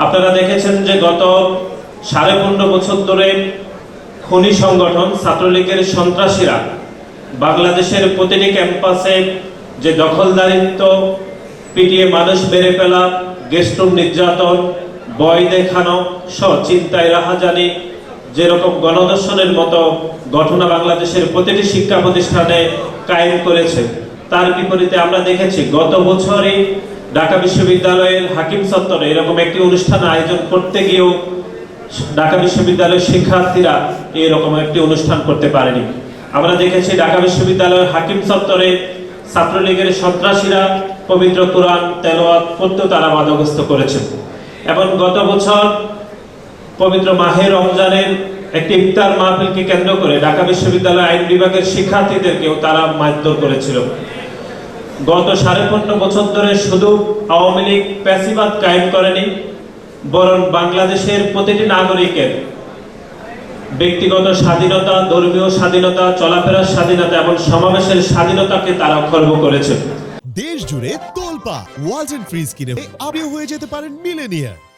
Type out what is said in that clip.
আপনারা দেখেছেন যে গত 15.5 বছর ধরে খনি সংগঠন ছাত্রলীগের সন্ত্রাসীরা বাংলাদেশের প্রতিটি ক্যাম্পাসে যে দখলদারিত্ব, পিটিয়ে মানুষ মেরে ফেলা, গেস্টরুম নির্যাতন, ভয় দেখানো সহ চিন্তায় রাহাজানি, যেরকম গণধর্ষণের মতো ঘটনা বাংলাদেশের প্রতিটি শিক্ষা প্রতিষ্ঠানে কায়েম করেছে, তার বিপরীতে আমরা দেখেছি গত বছরই ঢাকা বিশ্ববিদ্যালয়ের হাকিম চত্বরে এরকম একটি অনুষ্ঠান আয়োজন করতে গিয়েও ঢাকা বিশ্ববিদ্যালয়ের শিক্ষার্থীরা এরকম একটি অনুষ্ঠান করতে পারেনি। আমরা দেখেছি ঢাকা বিশ্ববিদ্যালয়ের হাকিম চত্বরে ছাত্রলীগের সন্ত্রাসীরা পবিত্র কোরআন তেলাওয়াত করতেও তারা বাধাগ্রস্ত করেছেন। এবং গত বছর পবিত্র মাহে রমজানের একটি ইফতার মাহফিলকে কেন্দ্র করে ঢাকা বিশ্ববিদ্যালয় আইন বিভাগের শিক্ষার্থীদেরকেও তারা মারধর করেছিল। গত 15.5 বছর ধরে শুধু আওয়ামী লীগ প্যাসিবাদ কায়েম করেনি, বরং বাংলাদেশের প্রতিটি নাগরিকের ব্যক্তিগত স্বাধীনতা, ধর্মীয় স্বাধীনতা, চলাফেরার স্বাধীনতা এবং সমাবেশের স্বাধীনতাকে তারা খর্ব করেছে। দেশ জুড়ে তোলপা ওয়ালটন ফ্রিজ কিনে আপনিও হয়ে যেতে পারেন মিলেনিয়ার।